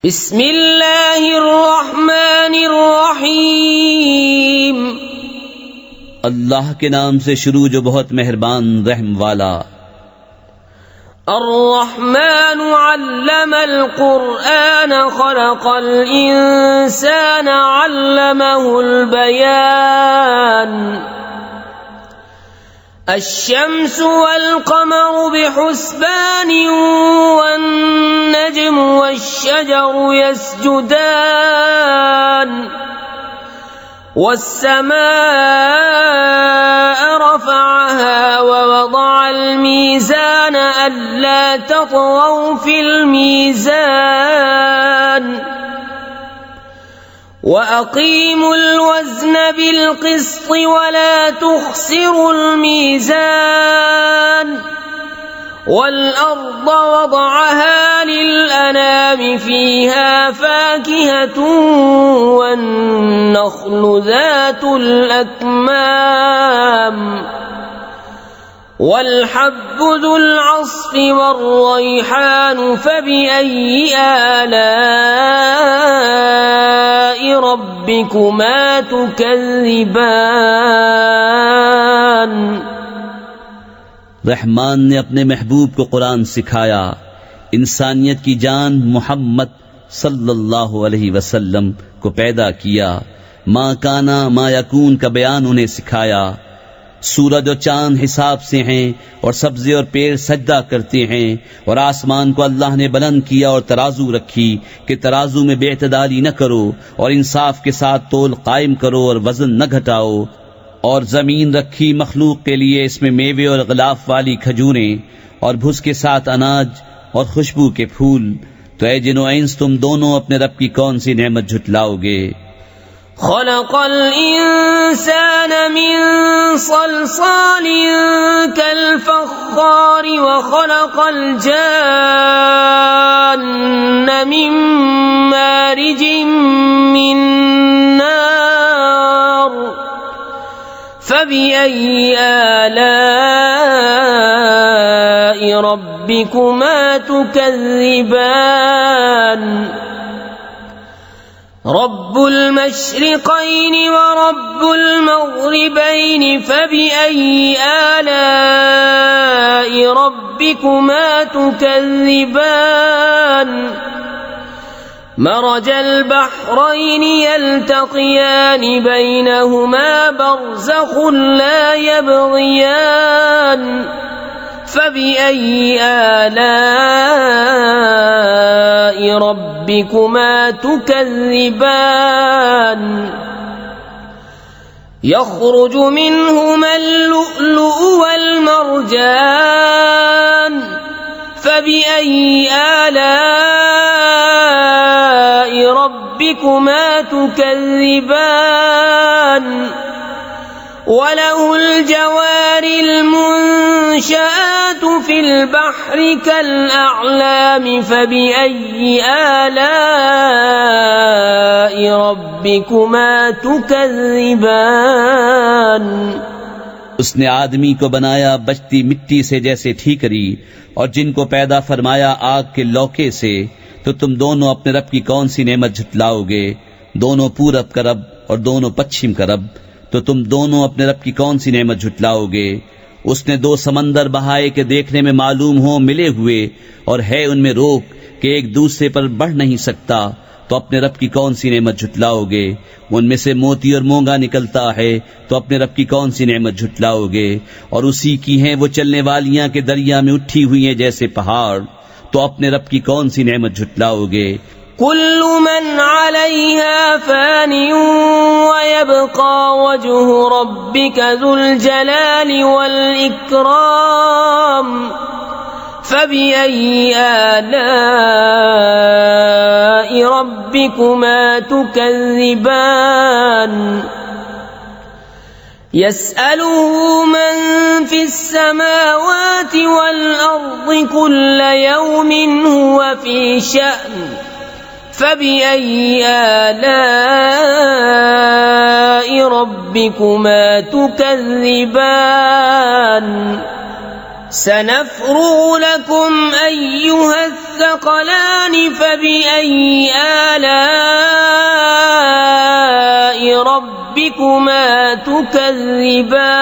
बिस्मिल्लाहिर्रहमानिर्रहीम। अल्लाह के नाम से शुरू जो बहुत मेहरबान रहम वाला। अर्रहमानु अल्लमल कुरआन खलक़ल इंसान अल्लमहुल बयान। अश्शम्सु वल क़मरु बिहुस्बान वन्नज्मु वश्शजरु यस्जुदान। वस्समाअ रफ़अहा ववضعल मीज़ान अल्ला तطغوا फ़िल मीज़ान। वअक़ीमुल वज़्न बिलक़िस्ति वला तुख़सिरुल मीज़ान। वल्अर्ض वضعها लिलअनाम फ़ीहा फ़ाकिहة वन्नख़्लु ذातुल अक्माम। वल्हब्बु ज़ुल अस्फ़ि वर्रैहान फ़बिअय्यि आलाइ रब्बिकुमा तुकज़्ज़िबान। रहमान ने अपने महबूब को कुरान सिखाया, इंसानियत की जान मोहम्मद सल्लल्लाहु अलैहि वसल्लम को पैदा किया। माँ काना मा यकून का बयान उन्हें सिखाया। सूरज और चांद हिसाब से हैं और सब्ज़े और पेड़ सजदा करते हैं। और आसमान को अल्लाह ने बुलंद किया और तराजू रखी कि तराजू में बेअतदाली न करो और इंसाफ के साथ तोल कायम करो और वजन न घटाओ। और जमीन रखी मखलूक के लिए, इसमें मेवे और ग़िलाफ वाली खजूरें और भुस के साथ अनाज और खुशबू के फूल। तो ऐ जिन और इंस, तुम दोनों अपने रब की कौन सी नेमत झुटलाओगे? खलक़ल इंसान मिन सलसालिन कल फ़ख़्ख़ार व खलक़ल जान्न मिन मारिजिन मिन नार। फ़बिअय्यि आलाइ रब्बिकुमा तुकज़्ज़िबान। रब्बुल मशरिक़ैन व रब्बुल मग़रिबैन फ़बिअय्यि आलाइ रब्बिकुमा तुकज़्ज़िबान। मरजल बहरैन यल्तक़ियान बैनहुमा बरज़ख़ुन ला यबग़ियान। फ़बिअय्यि आलाइ रब्बिकुमा तुकज़्ज़िबान। यख़रुज मिनहुमा अल-लुअ्लुअु वल-मरजान। फ़बिअय्यि आलाइ रब्बिकुमा तुकज़्ज़िबान। वलहुल जवारिल मुनशआतु फ़िल बहरि कल-अअलाम। फ़बिअय्यि आलाइ रब्बिकुमा तुकज़्ज़िबान। उसने आदमी को बनाया बचती मिट्टी से जैसे ठीकरी, और जिनको पैदा फरमाया आग के लौके से। तो तुम दोनों अपने रब की कौन सी नेमत झुटलाओगे? दोनों पूरब का रब और दोनों पश्चिम का रब। तो तुम दोनों अपने रब की कौन सी नेमत झुटलाओगे? उसने दो समंदर बहाए के देखने में मालूम हो मिले हुए, और है उनमें रोक कि एक दूसरे पर बढ़ नहीं सकता। तो अपने रब की कौन सी नेमत झुटलाओगे? उनमें से मोती और मोंगा निकलता है। तो अपने रब की कौन सी नेमत झुटलाओगे? और उसी की हैं वो चलने वालियां के दरिया में उठी हुई हैं जैसे पहाड़। तो अपने रब की कौन सी नेमत झुटलाओगे? कुल्लु मन अलैहा फ़ानिन व यब्क़ा वज्हु रब्बिका ज़ुल जलालि वल इकराम। फ़बिअय्यि आलाइ रब्बिकुमा तुकज़्ज़िबान। यसअलुहु मन फ़िस्समावाति वल अर्ज़ि कुल्ल यौमिन हुव फ़ी शअन। फ़बिअय्यि आलाइ रब्बिकुमा तुकज़्ज़िबान। سنفرغ لكم أيها الثقلان فبأي آلاء ربكما تكذبان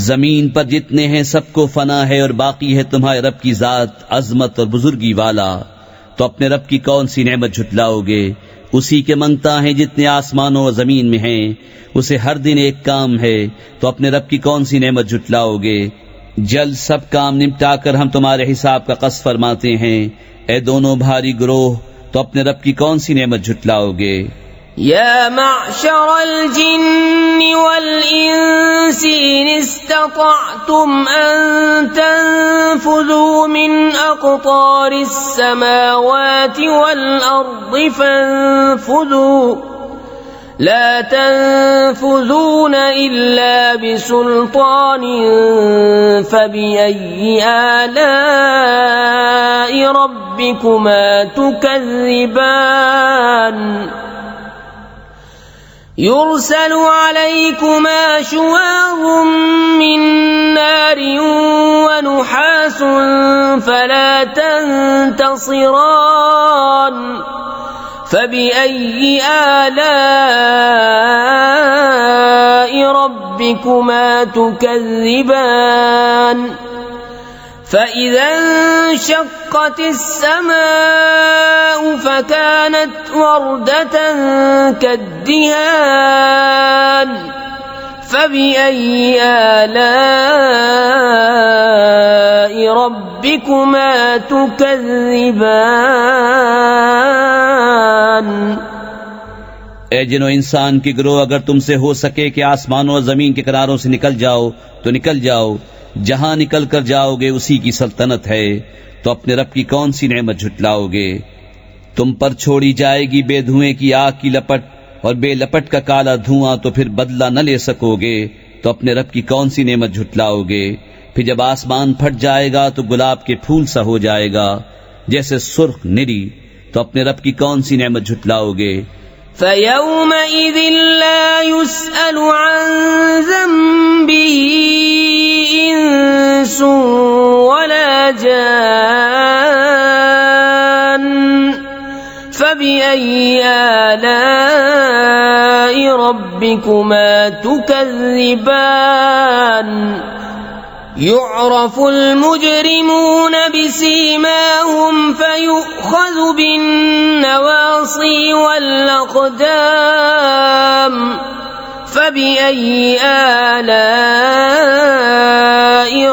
जमीन पर जितने हैं सबको फना है और बाकी है तुम्हारे रब की जात अजमत और बुजुर्गी वाला, तो अपने रब की कौन सी नेमत झुटलाओगे। उसी के मंगता है जितने आसमानों और जमीन में हैं, उसे हर दिन एक काम है, तो अपने रब की कौन सी नेमत झुटलाओगे। जल्द सब काम निपटाकर हम तुम्हारे हिसाब का कस फरमाते हैं। ए दोनों भारी ग्रोह, तो अपने रब की कौन सी नेमत झुटलाओगे। या मअशरल जिन्नि वल इंसी इन इस्ततअतुम अन तंफुज़ू मिन अक़तारिस समावाति वल अर्दि फंफुज़ू ला तंफुज़ून इल्ला बिसुल्तान फबिअय्यि आलाइ रब्बिकुमा तुकज़्ज़िबान युरसलु अलैकुमा शुवाज़ुम मिन नारिन व नुहासुन फला तंतसिरान फबिअय्यि आलाइ रब्बिकुमा तुकज़्ज़िबान فإذا انشقت السماء فكانت وردة كالدهان فبأي آلاء ربكما تكذبان ए जिनो इंसान के गिरोह, अगर तुमसे हो सके कि आसमानों और जमीन के किनारों से निकल जाओ तो निकल जाओ। जहां निकल कर जाओगे उसी की सल्तनत है, तो अपने रब की कौन सी नेमत झुटलाओगे। तुम पर छोड़ी जाएगी बेधुएं की आग की लपट और बेलपट का काला धुआं, तो फिर बदला न ले सकोगे, तो अपने रब की कौन सी नेमत झुटलाओगे। फिर जब आसमान फट जाएगा तो गुलाब के फूल सा हो जाएगा जैसे सुर्ख निरी, तो अपने रब की कौन सी नेमत झुटलाओगे। فَيَوْمَئِذٍ لَا يُسْأَلُ عَنْ ذَنبِهِ إِنسٌ وَلَا جَانٌّ فَبِأَيِّ آلَاءِ رَبِّكُمَا تُكَذِّبَانِ يُعْرَفُ الْمُجْرِمُونَ بِسِيمَاهُمْ فَيُؤْخَذُ بِالنَّوَاصِي وَالْأَقْدَامِ فَبِأَيِّ آلَاءِ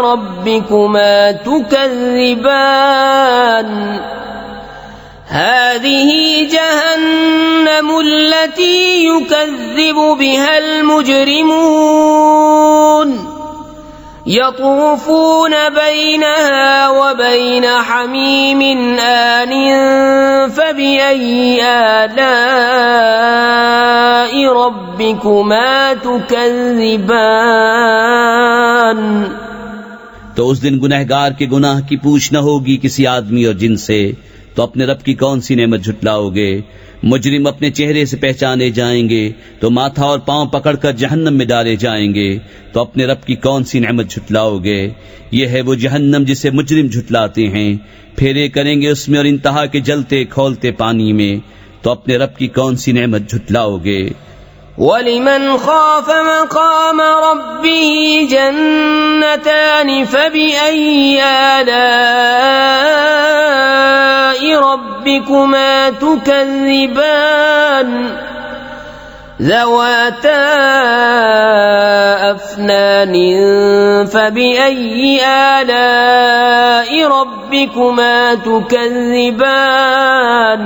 رَبِّكُمَا تُكَذِّبَانِ هذه جهنم التي يكذب بها المجرمون يطوفون بينها وبين حميم آن فبأي آلاء ربكما تكذبان तो उस दिन गुनहगार के गुनाह की पूछ न होगी किसी आदमी और जिन से, तो अपने रब की कौन सी नेमत झुटलाओगे। मुजरिम अपने चेहरे से पहचाने जाएंगे तो माथा और पांव पकड़कर जहन्नम में डाले जाएंगे, तो अपने रब की कौन सी नेमत झुटलाओगे। यह है वो जहन्नम जिसे मुजरिम झुटलाते हैं, फेरे करेंगे उसमें और इंतहा के जलते खौलते पानी में, तो अपने रब की कौन सी नेमत झुटलाओगे। वलिमन खाफ मकाम रब्बिही जन्नतान फबिअय्यि आलाइ रब्बिकुमा तुकज़्ज़िबान ज़वाता अफ़नान फबिअय्यि आलाइ रब्बिकुमा तुकज़्ज़िबान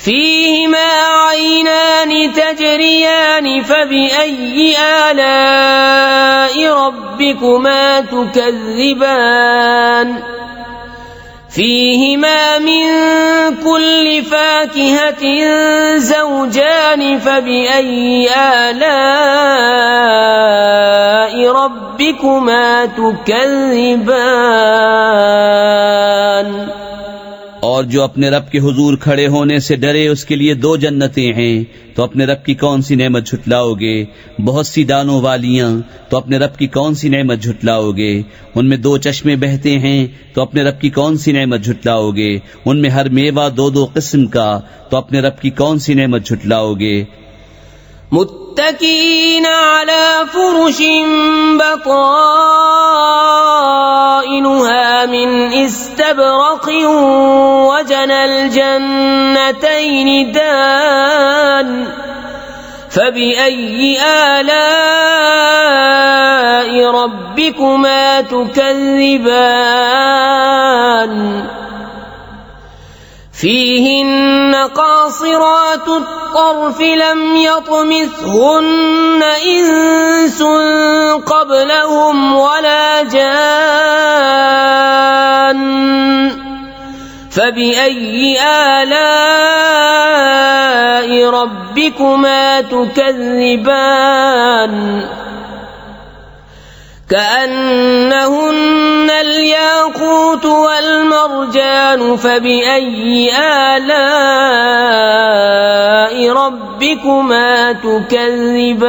فيهما عينان تجريان فبأي آلاء ربكما تكذبان فيهما من كل فاكهة زوجان فبأي آلاء ربكما تكذبان और और जो अपने रब के हुजूर खड़े होने से डरे उसके लिए 2 जन्नतें हैं, तो अपने रब की कौन सी नेमत झुटलाओगे? बहुत सी दानों वालियां, तो अपने रब की कौन सी नेमत झुटलाओगे? उनमें 2 चश्मे बहते हैं, तो अपने रब की कौन सी नेमत झुटलाओगे? उनमें हर मेवा 2-2 किस्म का, तो अपने रब की कौन सी नेमत झुटलाओगे? मुत्तकीन अला फुरुशिन बताइनुहा मिन इस्तबरक़िन वजनल जन्नतैन दान फबिअय्यि आलाइ रब्बिकुमा तुकज़्ज़िबान فيهن قاصرات الطرف لم يطمثهن إنس قبلهم ولا جان فبأي آلاء ربكما تكذبان كأنهن الياقوت والمرجان فبأي آلاء ربكما تكذبان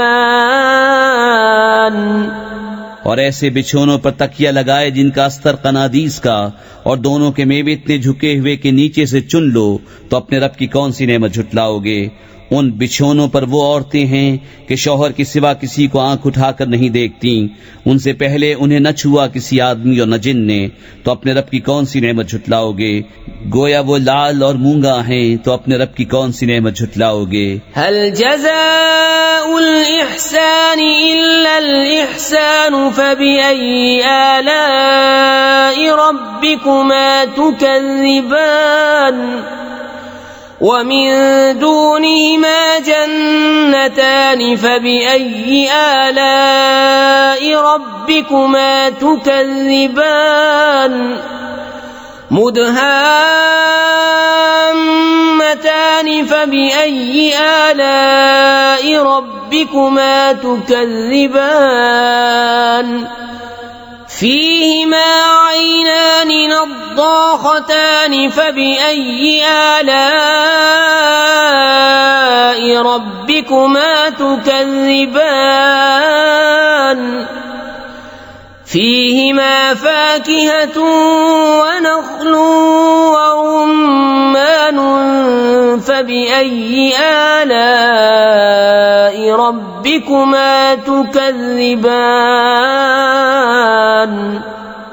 और ऐसे बिछोनों पर तकिया लगाए जिनका अस्तर कनादीस का, और दोनों के मेवे इतने झुके हुए कि नीचे से चुन लो, तो अपने रब की कौन सी नेमत झुटलाओगे? उन बिछोनों पर वो औरतें हैं कि शौहर के सिवा किसी को आंख उठाकर नहीं देखती, उनसे पहले उन्हें न छुआ किसी आदमी और न जिन ने, तो अपने रब की कौन सी नेमत झुटलाओगे? गोया वो लाल और मूंगा हैं, तो अपने रब की कौन सी नेमत झुटलाओगे? हल जज़ाउल इहसानी इल्लल इहसानु फबिअय्यि आलाइ रब्बिकुमा तुकज़्ज़िबान ومن دونهما جنتان فبأي آلاء ربكما تكذبان مدهامتان فبأي آلاء ربكما تكذبان فيهما عينان نضاختان فبأي آلاء ربكما تكذبان فيهما فاكهة ونخل ورمان فبأي آلاء ربكما تكذبان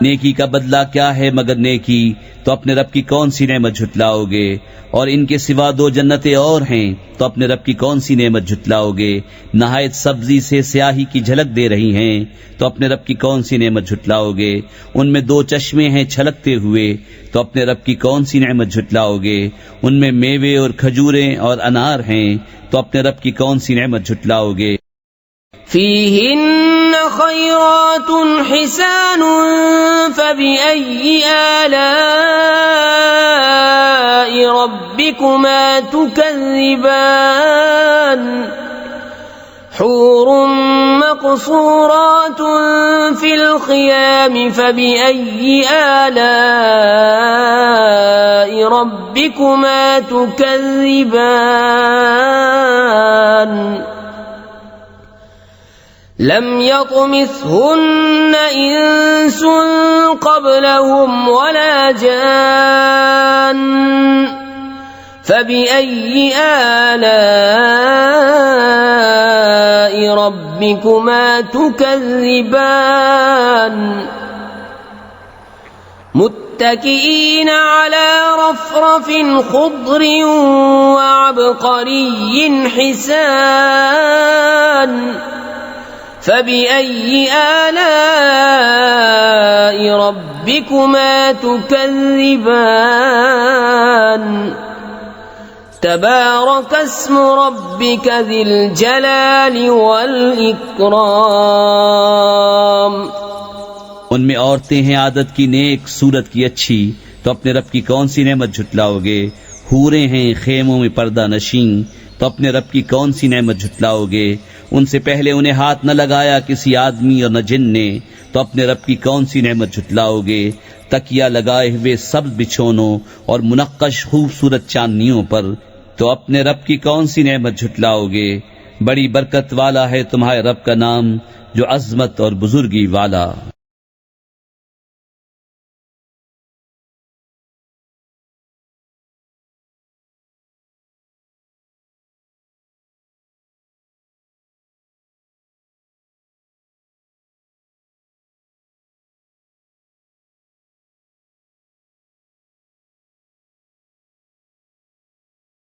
नेकी का बदला क्या है मगर नेकी, तो अपने रब की कौन सी नेमत झुटलाओगे? और इनके सिवा 2 जन्नतें और हैं, तो अपने रब की कौन सी नेमत झुटलाओगे? नहायत सब्जी से स्याही की झलक दे रही हैं, तो अपने रब की कौन सी नेमत झुटलाओगे? उनमें 2 चश्मे हैं छलकते हुए, तो अपने रब की कौन सी नेमत झुटलाओगे? उनमें मेवे और खजूरें और अनार हैं, तो अपने रब की कौन सी नेमत झुटलाओगे? فيهن خيرات حسان فبأي آلاء ربكما تكذبان حور مقصورات في الخيام فبأي آلاء ربكما تكذبان لم يطمثهن إنس قبلهم ولا جان فبأي آلاء ربكما تكذبان متكئين على رفرف خضر وعبقري حسان فبأي آلاء ربكما تكذبان تبارك اسم ربك ذي الجلال والإكرام उनमें औरतें हैं आदत की नेक, सूरत की अच्छी, तो अपने रब की कौन सी नेमत झुटलाओगे? हूरें हैं खेमों में पर्दा नशीं, तो अपने रब की कौन सी नेमत झुटलाओगे? उनसे पहले उन्हें हाथ न लगाया किसी आदमी और न जिन ने, तो अपने रब की कौन सी नेमत झुटलाओगे। तकिया लगाए हुए सब बिछोनों और मुनक्कश खूबसूरत चांदनियों पर, तो अपने रब की कौन सी नेमत झुटलाओगे। बड़ी बरकत वाला है तुम्हारे रब का नाम, जो अजमत और बुजुर्गी वाला।